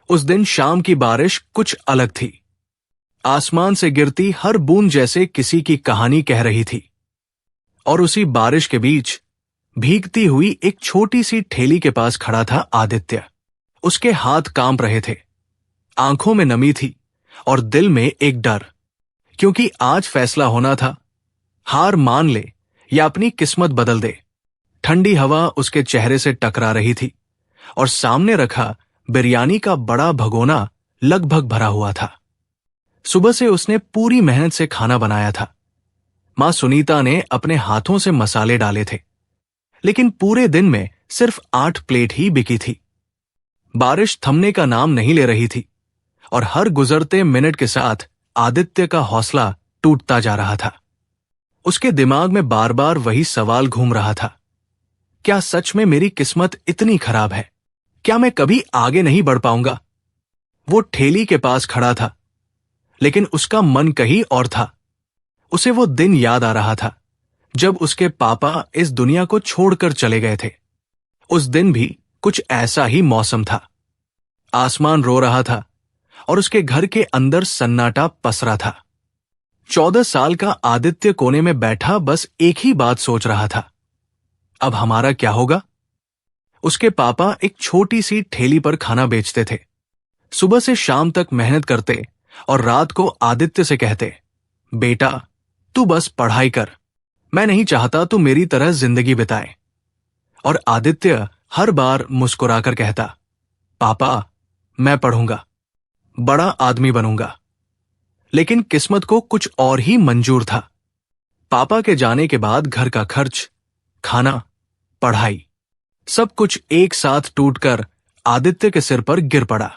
उस दिन शाम की बारिश कुछ अलग थी। आसमान से गिरती हर बूंद जैसे किसी की कहानी कह रही थी। और उसी बारिश के बीच भीगती हुई एक छोटी सी ठेली के पास खड़ा था आदित्य। उसके हाथ कांप रहे थे, आंखों में नमी थी और दिल में एक डर, क्योंकि आज फैसला होना था, हार मान ले या अपनी किस्मत बदल दे। ठंडी हवा उसके चेहरे से टकरा रही थी और सामने रखा बिरयानी का बड़ा भगोना लगभग भरा हुआ था। सुबह से उसने पूरी मेहनत से खाना बनाया था। मां सुनीता ने अपने हाथों से मसाले डाले थे, लेकिन पूरे दिन में सिर्फ 8 प्लेट ही बिकी थी। बारिश थमने का नाम नहीं ले रही थी और हर गुजरते मिनट के साथ आदित्य का हौसला टूटता जा रहा था। उसके दिमाग में बार बार वही सवाल घूम रहा था, क्या सच में मेरी किस्मत इतनी खराब है? क्या मैं कभी आगे नहीं बढ़ पाऊंगा? वो ठेली के पास खड़ा था, लेकिन उसका मन कहीं और था। उसे वो दिन याद आ रहा था जब उसके पापा इस दुनिया को छोड़कर चले गए थे। उस दिन भी कुछ ऐसा ही मौसम था। आसमान रो रहा था और उसके घर के अंदर सन्नाटा पसरा था। 14 साल का आदित्य कोने में बैठा बस एक ही बात सोच रहा था, अब हमारा क्या होगा? उसके पापा एक छोटी सी ठेली पर खाना बेचते थे। सुबह से शाम तक मेहनत करते और रात को आदित्य से कहते, बेटा तू बस पढ़ाई कर, मैं नहीं चाहता तू मेरी तरह जिंदगी बिताए। और आदित्य हर बार मुस्कुराकर कहता, पापा मैं पढ़ूंगा, बड़ा आदमी बनूंगा। लेकिन किस्मत को कुछ और ही मंजूर था। पापा के जाने के बाद घर का खर्च, खाना, पढ़ाई, सब कुछ एक साथ टूटकर आदित्य के सिर पर गिर पड़ा।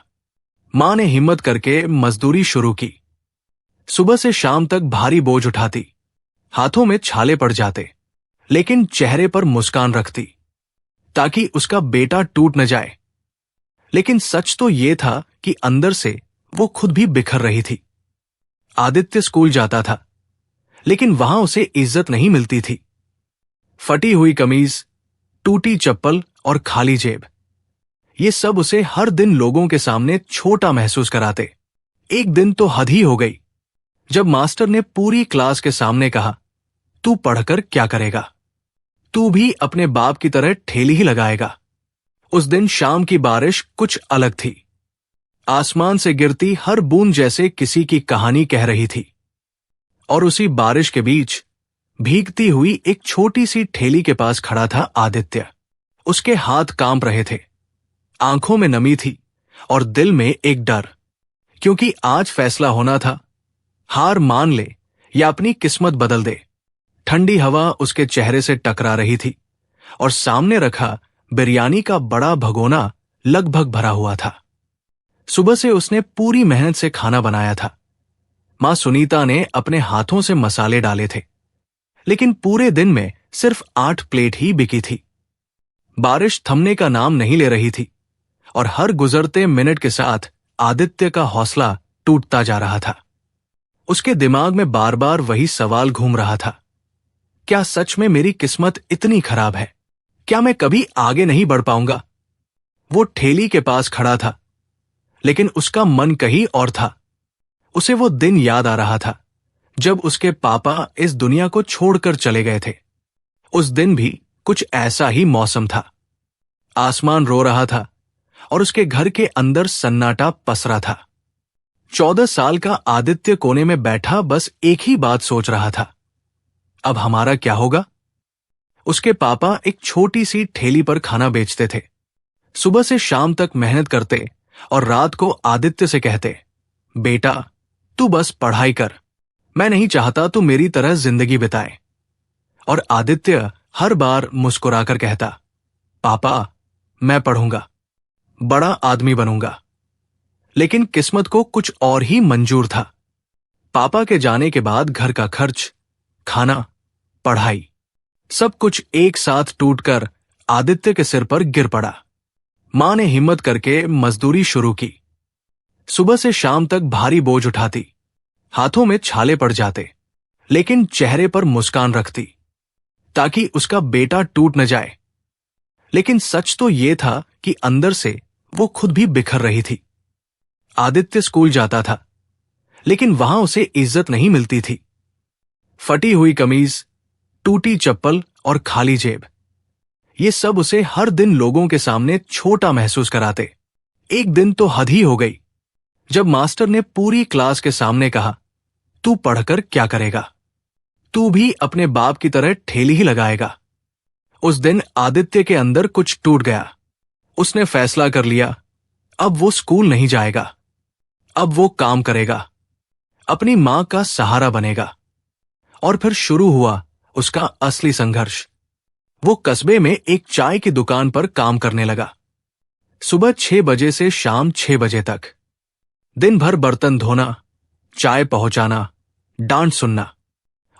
मां ने हिम्मत करके मजदूरी शुरू की। सुबह से शाम तक भारी बोझ उठाती, हाथों में छाले पड़ जाते, लेकिन चेहरे पर मुस्कान रखती ताकि उसका बेटा टूट न जाए। लेकिन सच तो यह था कि अंदर से वो खुद भी बिखर रही थी। आदित्य स्कूल जाता था, लेकिन वहां उसे इज्जत नहीं मिलती थी। फटी हुई कमीज, टूटी चप्पल और खाली जेब, ये सब उसे हर दिन लोगों के सामने छोटा महसूस कराते। एक दिन तो हद ही हो गई जब मास्टर ने पूरी क्लास के सामने कहा, तू पढ़कर क्या करेगा? तू भी अपने बाप की तरह ठेली ही लगाएगा। उस दिन शाम की बारिश कुछ अलग थी। आसमान से गिरती हर बूंद जैसे किसी की कहानी कह रही थी। और उसी बारिश के बीच भीगती हुई एक छोटी सी ठेली के पास खड़ा था आदित्य। उसके हाथ कांप रहे थे, आंखों में नमी थी और दिल में एक डर, क्योंकि आज फैसला होना था, हार मान ले या अपनी किस्मत बदल दे। ठंडी हवा उसके चेहरे से टकरा रही थी और सामने रखा बिरयानी का बड़ा भगोना लगभग भरा हुआ था। सुबह से उसने पूरी मेहनत से खाना बनाया था। मां सुनीता ने अपने हाथों से मसाले डाले थे, लेकिन पूरे दिन में सिर्फ 8 प्लेट ही बिकी थी। बारिश थमने का नाम नहीं ले रही थी और हर गुजरते मिनट के साथ आदित्य का हौसला टूटता जा रहा था। उसके दिमाग में बार बार वही सवाल घूम रहा था, क्या सच में मेरी किस्मत इतनी खराब है? क्या मैं कभी आगे नहीं बढ़ पाऊंगा? वो ठेली के पास खड़ा था, लेकिन उसका मन कहीं और था। उसे वो दिन याद आ रहा था जब उसके पापा इस दुनिया को छोड़कर चले गए थे। उस दिन भी कुछ ऐसा ही मौसम था। आसमान रो रहा था और उसके घर के अंदर सन्नाटा पसरा था। 14 साल का आदित्य कोने में बैठा बस एक ही बात सोच रहा था, अब हमारा क्या होगा? उसके पापा एक छोटी सी ठेली पर खाना बेचते थे। सुबह से शाम तक मेहनत करते और रात को आदित्य से कहते, बेटा तू बस पढ़ाई कर, मैं नहीं चाहता तू मेरी तरह जिंदगी बिताए। और आदित्य हर बार मुस्कुराकर कहता, पापा मैं पढ़ूंगा, बड़ा आदमी बनूंगा। लेकिन किस्मत को कुछ और ही मंजूर था। पापा के जाने के बाद घर का खर्च, खाना, पढ़ाई, सब कुछ एक साथ टूटकर आदित्य के सिर पर गिर पड़ा। मां ने हिम्मत करके मजदूरी शुरू की। सुबह से शाम तक भारी बोझ उठाती, हाथों में छाले पड़ जाते, लेकिन चेहरे पर मुस्कान रखती ताकि उसका बेटा टूट न जाए। लेकिन सच तो यह था कि अंदर से वो खुद भी बिखर रही थी। आदित्य स्कूल जाता था, लेकिन वहां उसे इज्जत नहीं मिलती थी। फटी हुई कमीज, टूटी चप्पल और खाली जेब, ये सब उसे हर दिन लोगों के सामने छोटा महसूस कराते। एक दिन तो हद ही हो गई, जब मास्टर ने पूरी क्लास के सामने कहा, तू पढ़कर क्या करेगा? तू भी अपने बाप की तरह ठेली ही लगाएगा। उस दिन आदित्य के अंदर कुछ टूट गया। उसने फैसला कर लिया, अब वो स्कूल नहीं जाएगा। अब वो काम करेगा, अपनी मां का सहारा बनेगा। और फिर शुरू हुआ उसका असली संघर्ष। वो कस्बे में एक चाय की दुकान पर काम करने लगा। सुबह 6 बजे से शाम 6 बजे तक, दिन भर बर्तन धोना, चाय पहुंचाना, डांट सुनना,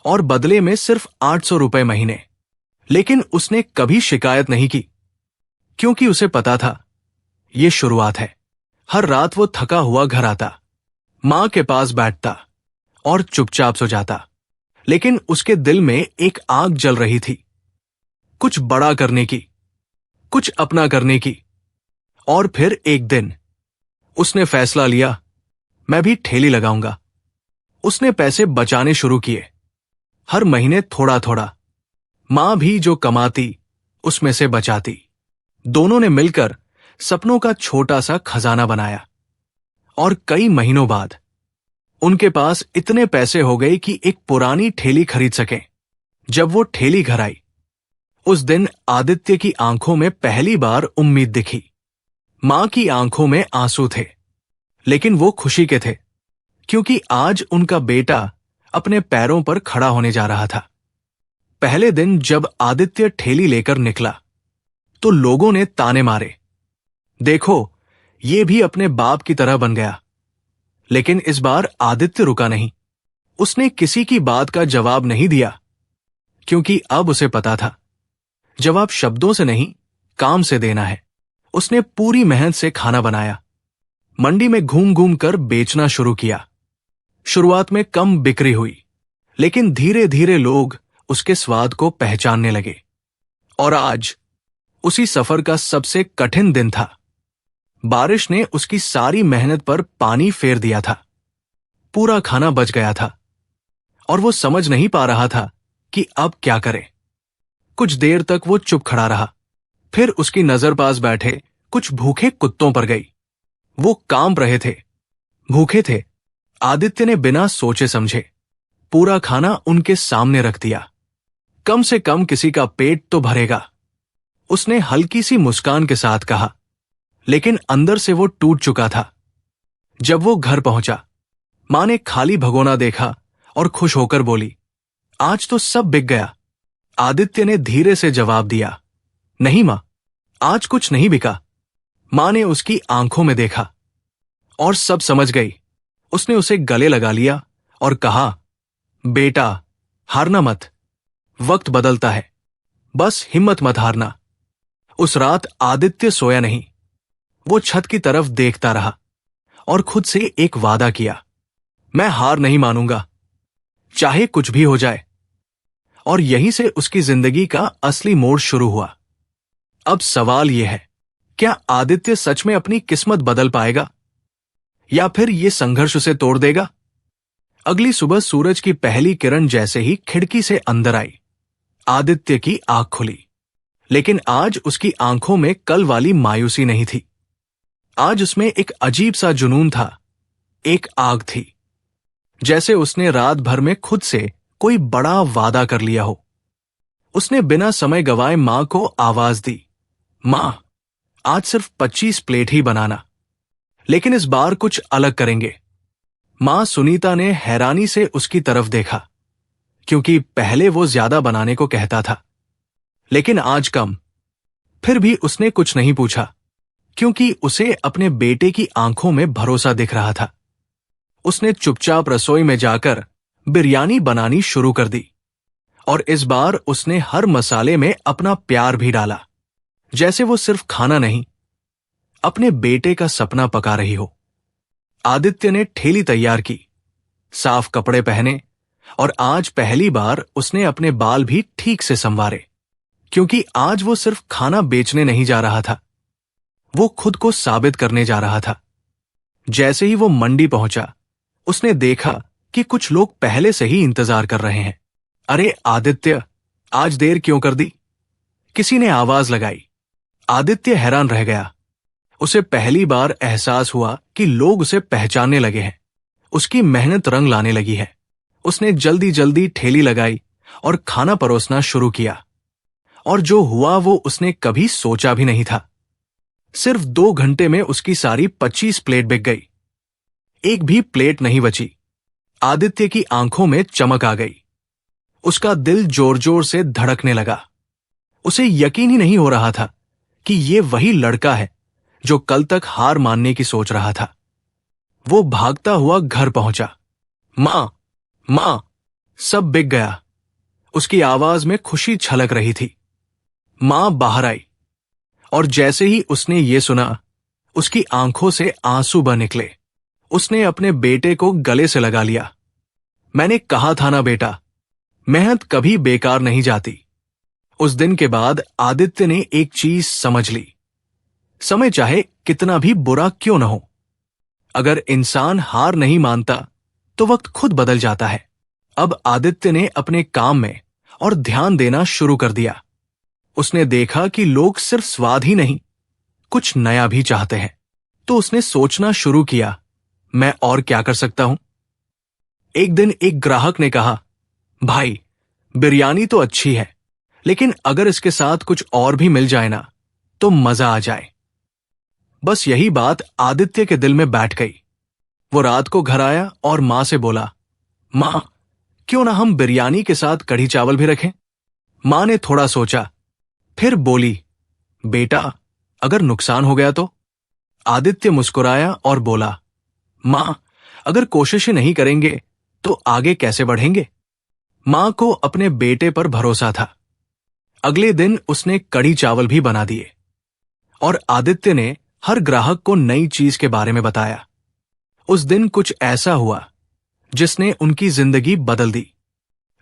और बदले में सिर्फ 800 रुपए महीने। लेकिन उसने कभी शिकायत नहीं की, क्योंकि उसे पता था ये शुरुआत है। हर रात वो थका हुआ घर आता, मां के पास बैठता और चुपचाप सो जाता। लेकिन उसके दिल में एक आग जल रही थी, कुछ बड़ा करने की, कुछ अपना करने की। और फिर एक दिन उसने फैसला लिया, मैं भी ठेली लगाऊंगा। उसने पैसे बचाने शुरू किए, हर महीने थोड़ा थोड़ा। मां भी जो कमाती उसमें से बचाती। दोनों ने मिलकर सपनों का छोटा सा खजाना बनाया। और कई महीनों बाद उनके पास इतने पैसे हो गए कि एक पुरानी ठेली खरीद सके। जब वो ठेली घर आई, उस दिन आदित्य की आंखों में पहली बार उम्मीद दिखी। मां की आंखों में आंसू थे, लेकिन वो खुशी के थे, क्योंकि आज उनका बेटा अपने पैरों पर खड़ा होने जा रहा था। पहले दिन जब आदित्य ठेली लेकर निकला, तो लोगों ने ताने मारे, देखो ये भी अपने बाप की तरह बन गया। लेकिन इस बार आदित्य रुका नहीं। उसने किसी की बात का जवाब नहीं दिया, क्योंकि अब उसे पता था जवाब शब्दों से नहीं, काम से देना है। उसने पूरी मेहनत से खाना बनाया, मंडी में घूम घूम कर बेचना शुरू किया। शुरुआत में कम बिक्री हुई, लेकिन धीरे धीरे लोग उसके स्वाद को पहचानने लगे। और आज उसी सफर का सबसे कठिन दिन था। बारिश ने उसकी सारी मेहनत पर पानी फेर दिया था। पूरा खाना बच गया था, और वो समझ नहीं पा रहा था कि अब क्या करे। कुछ देर तक वो चुप खड़ा रहा। फिर उसकी नजर पास बैठे कुछ भूखे कुत्तों पर गई। वो कांप रहे थे, भूखे थे। आदित्य ने बिना सोचे समझे पूरा खाना उनके सामने रख दिया। कम से कम किसी का पेट तो भरेगा, उसने हल्की सी मुस्कान के साथ कहा, लेकिन अंदर से वो टूट चुका था। जब वो घर पहुंचा, मां ने खाली भगोना देखा और खुश होकर बोली, आज तो सब बिक गया। आदित्य ने धीरे से जवाब दिया, नहीं मां, आज कुछ नहीं बिका। मां ने उसकी आंखों में देखा और सब समझ गई। उसने उसे गले लगा लिया और कहा, बेटा हारना मत, वक्त बदलता है, बस हिम्मत मत हारना। उस रात आदित्य सोया नहीं। वो छत की तरफ देखता रहा और खुद से एक वादा किया, मैं हार नहीं मानूंगा, चाहे कुछ भी हो जाए। और यहीं से उसकी जिंदगी का असली मोड़ शुरू हुआ। अब सवाल यह है, क्या आदित्य सच में अपनी किस्मत बदल पाएगा, या फिर यह संघर्ष उसे तोड़ देगा? अगली सुबह सूरज की पहली किरण जैसे ही खिड़की से अंदर आई, आदित्य की आंख खुली। लेकिन आज उसकी आंखों में कल वाली मायूसी नहीं थी। आज उसमें एक अजीब सा जुनून था, एक आग थी, जैसे उसने रात भर में खुद से कोई बड़ा वादा कर लिया हो। उसने बिना समय गवाए मां को आवाज दी, मां, आज सिर्फ 25 प्लेट ही बनाना, लेकिन इस बार कुछ अलग करेंगे। मां सुनीता ने हैरानी से उसकी तरफ देखा, क्योंकि पहले वो ज्यादा बनाने को कहता था, लेकिन आज कम। फिर भी उसने कुछ नहीं पूछा, क्योंकि उसे अपने बेटे की आंखों में भरोसा दिख रहा था। उसने चुपचाप रसोई में जाकर बिरयानी बनानी शुरू कर दी, और इस बार उसने हर मसाले में अपना प्यार भी डाला, जैसे वो सिर्फ खाना नहीं, अपने बेटे का सपना पका रही हो। आदित्य ने ठेली तैयार की, साफ कपड़े पहने, और आज पहली बार उसने अपने बाल भी ठीक से संवारे, क्योंकि आज वो सिर्फ खाना बेचने नहीं जा रहा था, वो खुद को साबित करने जा रहा था। जैसे ही वो मंडी पहुंचा, उसने देखा कि कुछ लोग पहले से ही इंतजार कर रहे हैं। अरे आदित्य, आज देर क्यों कर दी? किसी ने आवाज लगाई। आदित्य हैरान रह गया। उसे पहली बार एहसास हुआ कि लोग उसे पहचानने लगे हैं। उसकी मेहनत रंग लाने लगी है। उसने जल्दी जल्दी ठेली लगाई और खाना परोसना शुरू किया। और जो हुआ वो उसने कभी सोचा भी नहीं था। सिर्फ 2 घंटे में उसकी सारी 25 प्लेट बिक गई। एक भी प्लेट नहीं बची। आदित्य की आंखों में चमक आ गई। उसका दिल जोर जोर से धड़कने लगा। उसे यकीन ही नहीं हो रहा था कि ये वही लड़का है जो कल तक हार मानने की सोच रहा था। वो भागता हुआ घर पहुंचा। मां, मां, सब बिक गया। उसकी आवाज में खुशी छलक रही थी। मां बाहर आई और जैसे ही उसने ये सुना, उसकी आंखों से आंसू बह निकले। उसने अपने बेटे को गले से लगा लिया। मैंने कहा था ना बेटा, मेहनत कभी बेकार नहीं जाती। उस दिन के बाद आदित्य ने एक चीज समझ ली। समय चाहे कितना भी बुरा क्यों न हो, अगर इंसान हार नहीं मानता तो वक्त खुद बदल जाता है। अब आदित्य ने अपने काम में और ध्यान देना शुरू कर दिया। उसने देखा कि लोग सिर्फ स्वाद ही नहीं, कुछ नया भी चाहते हैं। तो उसने सोचना शुरू किया, मैं और क्या कर सकता हूं? एक दिन एक ग्राहक ने कहा, भाई, बिरयानी तो अच्छी है, लेकिन अगर इसके साथ कुछ और भी मिल जाए ना तो मजा आ जाए। बस यही बात आदित्य के दिल में बैठ गई। वो रात को घर आया और मां से बोला, मां, क्यों ना हम बिरयानी के साथ कढ़ी चावल भी रखें? मां ने थोड़ा सोचा, फिर बोली, बेटा, अगर नुकसान हो गया तो? आदित्य मुस्कुराया और बोला, मां, अगर कोशिशें नहीं करेंगे तो आगे कैसे बढ़ेंगे? मां को अपने बेटे पर भरोसा था। अगले दिन उसने कढ़ी चावल भी बना दिए और आदित्य ने हर ग्राहक को नई चीज के बारे में बताया। उस दिन कुछ ऐसा हुआ जिसने उनकी जिंदगी बदल दी।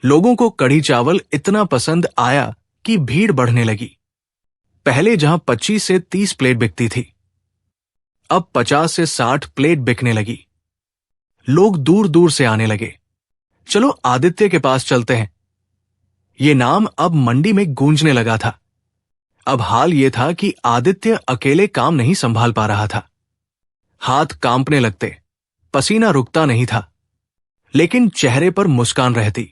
लोगों को कढ़ी चावल इतना पसंद आया कि भीड़ बढ़ने लगी। पहले जहां 25 से 30 प्लेट बिकती थी, अब 50 से 60 प्लेट बिकने लगी। लोग दूर दूर से आने लगे। चलो आदित्य के पास चलते हैं। ये नाम अब मंडी में गूंजने लगा था। अब हाल ये था कि आदित्य अकेले काम नहीं संभाल पा रहा था। हाथ कांपने लगते, पसीना रुकता नहीं था, लेकिन चेहरे पर मुस्कान रहती,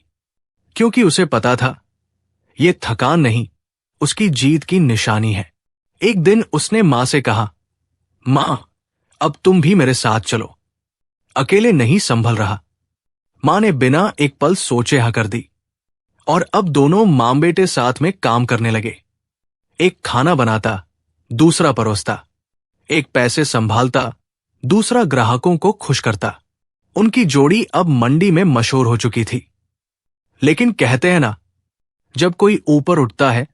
क्योंकि उसे पता था ये थकान नहीं, उसकी जीत की निशानी है। एक दिन उसने मां से कहा, मां, अब तुम भी मेरे साथ चलो, अकेले नहीं संभल रहा। मां ने बिना एक पल सोचे हाँ कर दी और अब दोनों मां बेटे साथ में काम करने लगे। एक खाना बनाता, दूसरा परोसता। एक पैसे संभालता, दूसरा ग्राहकों को खुश करता। उनकी जोड़ी अब मंडी में मशहूर हो चुकी थी। लेकिन कहते हैं ना, जब कोई ऊपर उठता है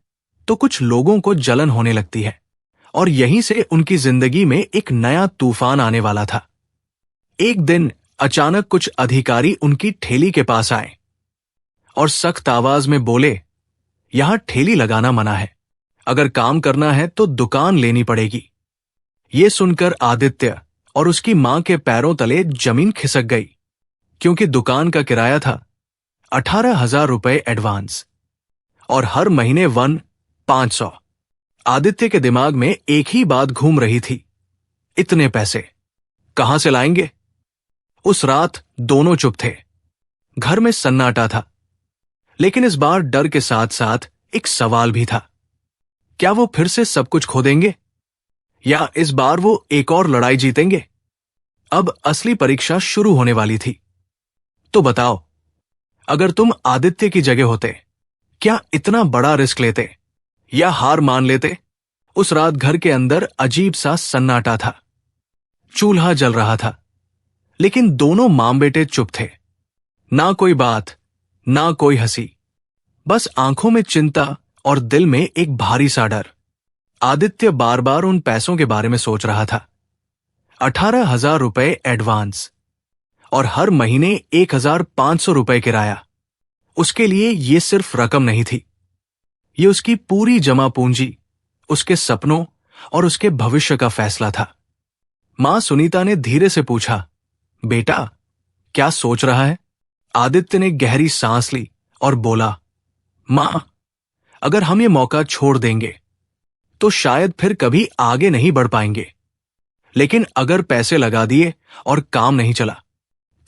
तो कुछ लोगों को जलन होने लगती है, और यहीं से उनकी जिंदगी में एक नया तूफान आने वाला था। एक दिन अचानक कुछ अधिकारी उनकी ठेली के पास आए और सख्त आवाज में बोले, यहां ठेली लगाना मना है, अगर काम करना है तो दुकान लेनी पड़ेगी। ये सुनकर आदित्य और उसकी मां के पैरों तले जमीन खिसक गई, क्योंकि दुकान का किराया था 18,000 रुपए एडवांस और हर महीने 500। आदित्य के दिमाग में एक ही बात घूम रही थी, इतने पैसे कहां से लाएंगे? उस रात दोनों चुप थे। घर में सन्नाटा था, लेकिन इस बार डर के साथ साथ एक सवाल भी था, क्या वो फिर से सब कुछ खो देंगे या इस बार वो एक और लड़ाई जीतेंगे? अब असली परीक्षा शुरू होने वाली थी। तो बताओ, अगर तुम आदित्य की जगह होते, क्या इतना बड़ा रिस्क लेते या हार मान लेते? उस रात घर के अंदर अजीब सा सन्नाटा था। चूल्हा जल रहा था, लेकिन दोनों मां बेटे चुप थे। ना कोई बात, ना कोई हंसी, बस आंखों में चिंता और दिल में एक भारी सा डर। आदित्य बार बार उन पैसों के बारे में सोच रहा था। 18,000 रुपए एडवांस और हर महीने 1,500 रुपए किराया। उसके लिए ये सिर्फ रकम नहीं थी, ये उसकी पूरी जमा पूंजी, उसके सपनों और उसके भविष्य का फैसला था। मां सुनीता ने धीरे से पूछा, बेटा क्या सोच रहा है? आदित्य ने गहरी सांस ली और बोला, मां, अगर हम ये मौका छोड़ देंगे तो शायद फिर कभी आगे नहीं बढ़ पाएंगे, लेकिन अगर पैसे लगा दिए और काम नहीं चला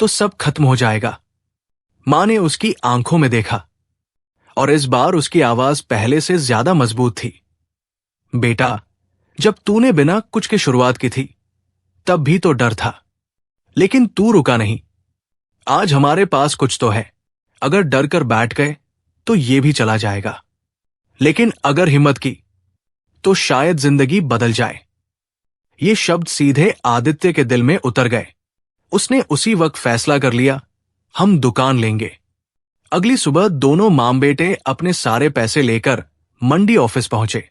तो सब खत्म हो जाएगा। मां ने उसकी आंखों में देखा और इस बार उसकी आवाज पहले से ज्यादा मजबूत थी। बेटा, जब तूने बिना कुछ के शुरुआत की थी तब भी तो डर था, लेकिन तू रुका नहीं। आज हमारे पास कुछ तो है। अगर डर कर बैठ गए तो ये भी चला जाएगा, लेकिन अगर हिम्मत की तो शायद जिंदगी बदल जाए। ये शब्द सीधे आदित्य के दिल में उतर गए। उसने उसी वक्त फैसला कर लिया, हम दुकान लेंगे। अगली सुबह दोनों मां बेटे अपने सारे पैसे लेकर मंडी ऑफिस पहुंचे।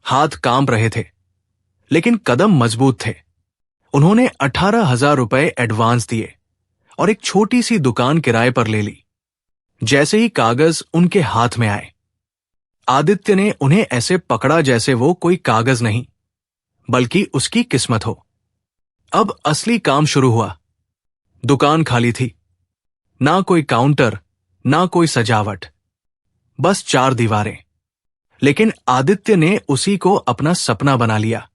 हाथ कांप रहे थे, लेकिन कदम मजबूत थे। उन्होंने 18,000 रुपए एडवांस दिए और एक छोटी सी दुकान किराए पर ले ली। जैसे ही कागज उनके हाथ में आए, आदित्य ने उन्हें ऐसे पकड़ा जैसे वो कोई कागज नहीं, बल्कि उसकी किस्मत हो। अब असली काम शुरू हुआ। दुकान खाली थी, ना कोई काउंटर, ना कोई सजावट, बस 4 दीवारें। लेकिन आदित्य ने उसी को अपना सपना बना लिया।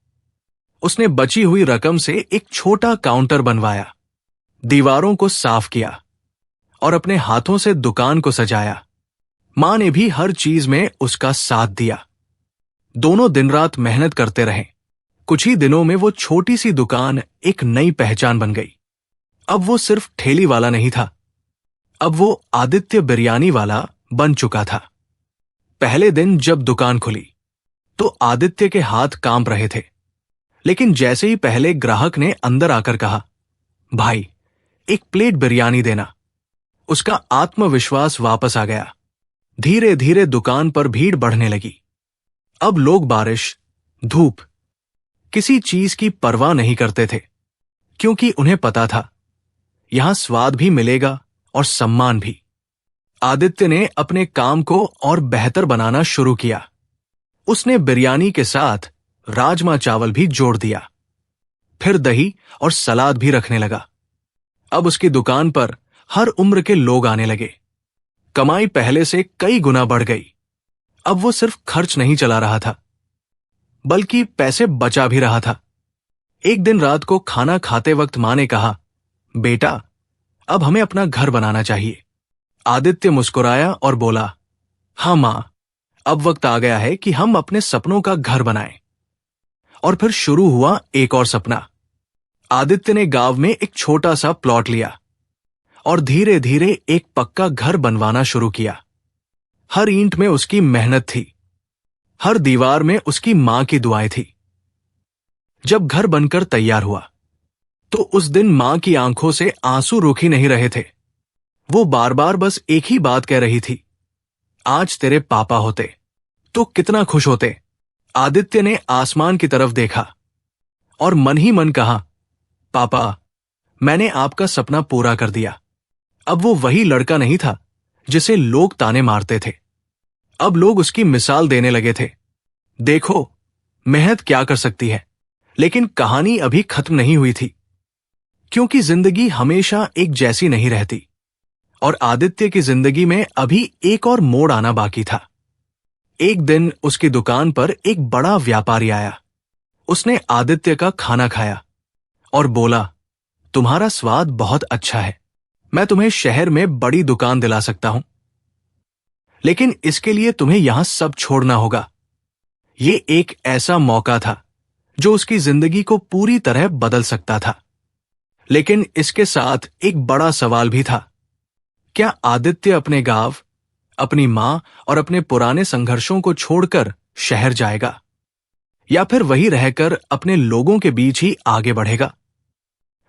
उसने बची हुई रकम से एक छोटा काउंटर बनवाया, दीवारों को साफ किया और अपने हाथों से दुकान को सजाया। मां ने भी हर चीज में उसका साथ दिया। दोनों दिन रात मेहनत करते रहे। कुछ ही दिनों में वो छोटी सी दुकान एक नई पहचान बन गई। अब वो सिर्फ ठेली वाला नहीं था, अब वो आदित्य बिरयानी वाला बन चुका था। पहले दिन जब दुकान खुली तो आदित्य के हाथ कांप रहे थे, लेकिन जैसे ही पहले ग्राहक ने अंदर आकर कहा, भाई एक प्लेट बिरयानी देना, उसका आत्मविश्वास वापस आ गया। धीरे धीरे दुकान पर भीड़ बढ़ने लगी। अब लोग बारिश, धूप, किसी चीज की परवाह नहीं करते थे, क्योंकि उन्हें पता था यहां स्वाद भी मिलेगा और सम्मान भी। आदित्य ने अपने काम को और बेहतर बनाना शुरू किया। उसने बिरयानी के साथ राजमा चावल भी जोड़ दिया, फिर दही और सलाद भी रखने लगा। अब उसकी दुकान पर हर उम्र के लोग आने लगे। कमाई पहले से कई गुना बढ़ गई। अब वो सिर्फ खर्च नहीं चला रहा था, बल्कि पैसे बचा भी रहा था। एक दिन रात को खाना खाते वक्त मां ने कहा, बेटा अब हमें अपना घर बनाना चाहिए। आदित्य मुस्कुराया और बोला, हां मां, अब वक्त आ गया है कि हम अपने सपनों का घर बनाएं। और फिर शुरू हुआ एक और सपना। आदित्य ने गांव में एक छोटा सा प्लॉट लिया और धीरे धीरे एक पक्का घर बनवाना शुरू किया। हर ईंट में उसकी मेहनत थी, हर दीवार में उसकी मां की दुआएं थी। जब घर बनकर तैयार हुआ तो उस दिन मां की आंखों से आंसू रुक ही नहीं रहे थे। वो बार बार बस एक ही बात कह रही थी, आज तेरे पापा होते तो कितना खुश होते। आदित्य ने आसमान की तरफ देखा और मन ही मन कहा, पापा मैंने आपका सपना पूरा कर दिया। अब वो वही लड़का नहीं था जिसे लोग ताने मारते थे। अब लोग उसकी मिसाल देने लगे थे, देखो मेहनत क्या कर सकती है। लेकिन कहानी अभी खत्म नहीं हुई थी, क्योंकि जिंदगी हमेशा एक जैसी नहीं रहती और आदित्य की जिंदगी में अभी एक और मोड़ आना बाकी था। एक दिन उसकी दुकान पर एक बड़ा व्यापारी आया। उसने आदित्य का खाना खाया और बोला, तुम्हारा स्वाद बहुत अच्छा है, मैं तुम्हें शहर में बड़ी दुकान दिला सकता हूं, लेकिन इसके लिए तुम्हें यहां सब छोड़ना होगा। ये एक ऐसा मौका था जो उसकी जिंदगी को पूरी तरह बदल सकता था। लेकिन इसके साथ एक बड़ा सवाल भी था, क्या आदित्य अपने गांव, अपनी मां और अपने पुराने संघर्षों को छोड़कर शहर जाएगा, या फिर वही रहकर अपने लोगों के बीच ही आगे बढ़ेगा?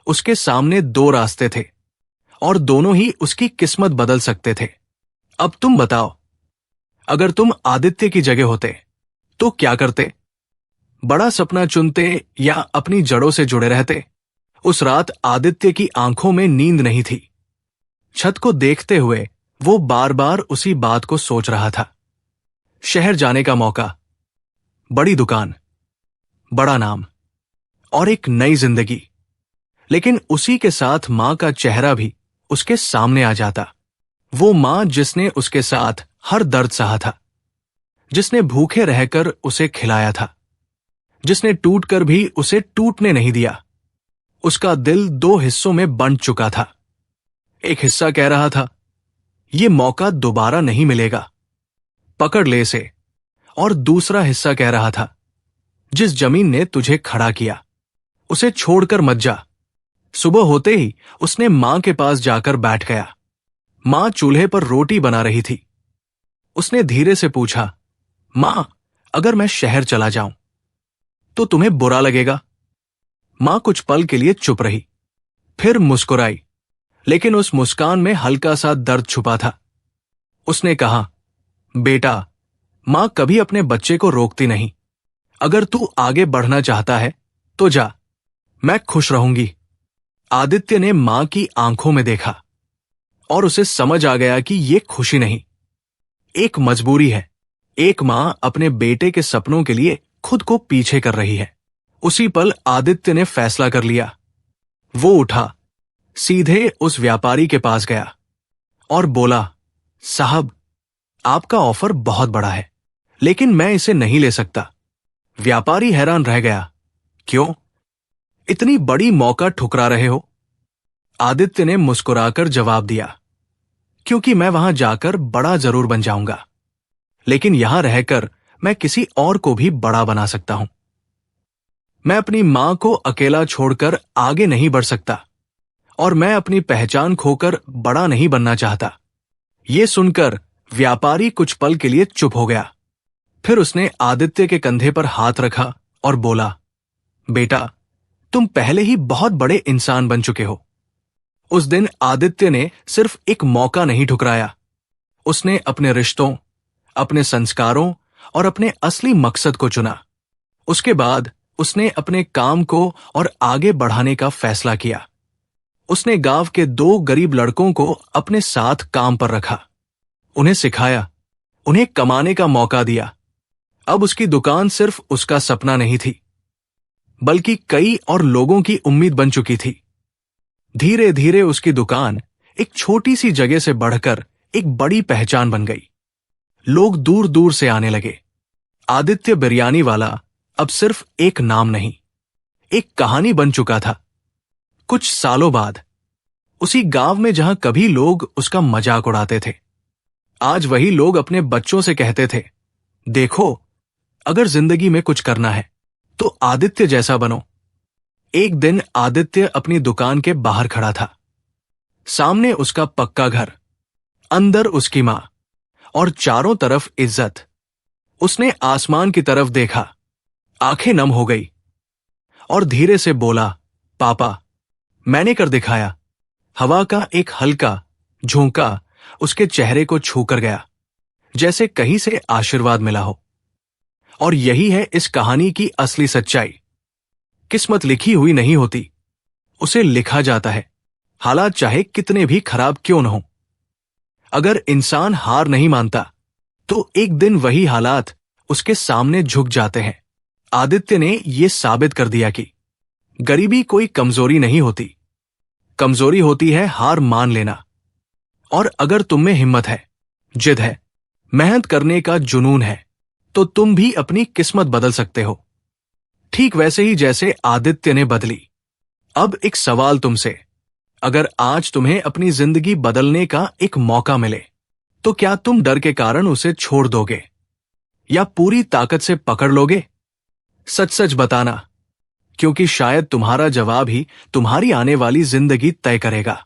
उसके सामने 2 रास्ते थे और दोनों ही उसकी किस्मत बदल सकते थे। अब तुम बताओ, अगर तुम आदित्य की जगह होते तो क्या करते? बड़ा सपना चुनते या अपनी जड़ों से जुड़े रहते? उस रात आदित्य की आंखों में नींद नहीं थी। छत को देखते हुए वो बार बार उसी बात को सोच रहा था। शहर जाने का मौका, बड़ी दुकान, बड़ा नाम और एक नई जिंदगी। लेकिन उसी के साथ मां का चेहरा भी उसके सामने आ जाता। वो मां जिसने उसके साथ हर दर्द सहा था, जिसने भूखे रहकर उसे खिलाया था, जिसने टूटकर भी उसे टूटने नहीं दिया। उसका दिल दो हिस्सों में बंट चुका था। एक हिस्सा कह रहा था, ये मौका दोबारा नहीं मिलेगा, पकड़ ले इसे। और दूसरा हिस्सा कह रहा था, जिस जमीन ने तुझे खड़ा किया, उसे छोड़कर मत जा। सुबह होते ही उसने मां के पास जाकर बैठ गया। मां चूल्हे पर रोटी बना रही थी। उसने धीरे से पूछा, मां, अगर मैं शहर चला जाऊं तो तुम्हें बुरा लगेगा? मां कुछ पल के लिए चुप रही, फिर मुस्कुराई, लेकिन उस मुस्कान में हल्का सा दर्द छुपा था। उसने कहा, बेटा, मां कभी अपने बच्चे को रोकती नहीं। अगर तू आगे बढ़ना चाहता है तो जा, मैं खुश रहूंगी। आदित्य ने मां की आंखों में देखा और उसे समझ आ गया कि यह खुशी नहीं, एक मजबूरी है। एक मां अपने बेटे के सपनों के लिए खुद को पीछे कर रही है। उसी पल आदित्य ने फैसला कर लिया। वो उठा, सीधे उस व्यापारी के पास गया और बोला, साहब, आपका ऑफर बहुत बड़ा है, लेकिन मैं इसे नहीं ले सकता। व्यापारी हैरान रह गया, क्यों? इतनी बड़ी मौका ठुकरा रहे हो? आदित्य ने मुस्कुराकर जवाब दिया, क्योंकि मैं वहां जाकर बड़ा जरूर बन जाऊंगा, लेकिन यहां रहकर मैं किसी और को भी बड़ा बना सकता हूं। मैं अपनी मां को अकेला छोड़कर आगे नहीं बढ़ सकता, और मैं अपनी पहचान खोकर बड़ा नहीं बनना चाहता। यह सुनकर व्यापारी कुछ पल के लिए चुप हो गया। फिर उसने आदित्य के कंधे पर हाथ रखा और बोला, बेटा, तुम पहले ही बहुत बड़े इंसान बन चुके हो। उस दिन आदित्य ने सिर्फ एक मौका नहीं ठुकराया, उसने अपने रिश्तों, अपने संस्कारों और अपने असली मकसद को चुना। उसके बाद उसने अपने काम को और आगे बढ़ाने का फैसला किया। उसने गांव के 2 गरीब लड़कों को अपने साथ काम पर रखा, उन्हें सिखाया, उन्हें कमाने का मौका दिया। अब उसकी दुकान सिर्फ उसका सपना नहीं थी, बल्कि कई और लोगों की उम्मीद बन चुकी थी। धीरे धीरे उसकी दुकान एक छोटी सी जगह से बढ़कर एक बड़ी पहचान बन गई। लोग दूर दूर से आने लगे। आदित्य बिरयानी वाला अब सिर्फ एक नाम नहीं, एक कहानी बन चुका था। कुछ सालों बाद उसी गांव में जहां कभी लोग उसका मजाक उड़ाते थे, आज वही लोग अपने बच्चों से कहते थे, देखो, अगर जिंदगी में कुछ करना है तो आदित्य जैसा बनो। एक दिन आदित्य अपनी दुकान के बाहर खड़ा था। सामने उसका पक्का घर, अंदर उसकी मां और चारों तरफ इज्जत। उसने आसमान की तरफ देखा, आंखें नम हो गई और धीरे से बोला, पापा, मैंने कर दिखाया। हवा का एक हल्का झोंका उसके चेहरे को छूकर गया, जैसे कहीं से आशीर्वाद मिला हो। और यही है इस कहानी की असली सच्चाई। किस्मत लिखी हुई नहीं होती, उसे लिखा जाता है, हालात चाहे कितने भी खराब क्यों न हो। अगर इंसान हार नहीं मानता तो एक दिन वही हालात उसके सामने झुक जाते हैं। आदित्य ने यह साबित कर दिया कि गरीबी कोई कमजोरी नहीं होती, कमजोरी होती है हार मान लेना। और अगर तुम में हिम्मत है, जिद है, मेहनत करने का जुनून है, तो तुम भी अपनी किस्मत बदल सकते हो, ठीक वैसे ही जैसे आदित्य ने बदली। अब एक सवाल तुमसे, अगर आज तुम्हें अपनी जिंदगी बदलने का एक मौका मिले तो क्या तुम डर के कारण उसे छोड़ दोगे या पूरी ताकत से पकड़ लोगे? सच सच बताना, क्योंकि शायद तुम्हारा जवाब ही तुम्हारी आने वाली जिंदगी तय करेगा।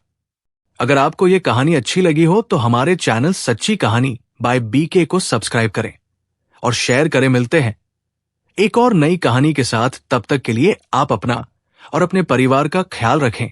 अगर आपको यह कहानी अच्छी लगी हो तो हमारे चैनल सच्ची कहानी बाय बीके को सब्सक्राइब करें और शेयर करें। मिलते हैं एक और नई कहानी के साथ। तब तक के लिए आप अपना और अपने परिवार का ख्याल रखें।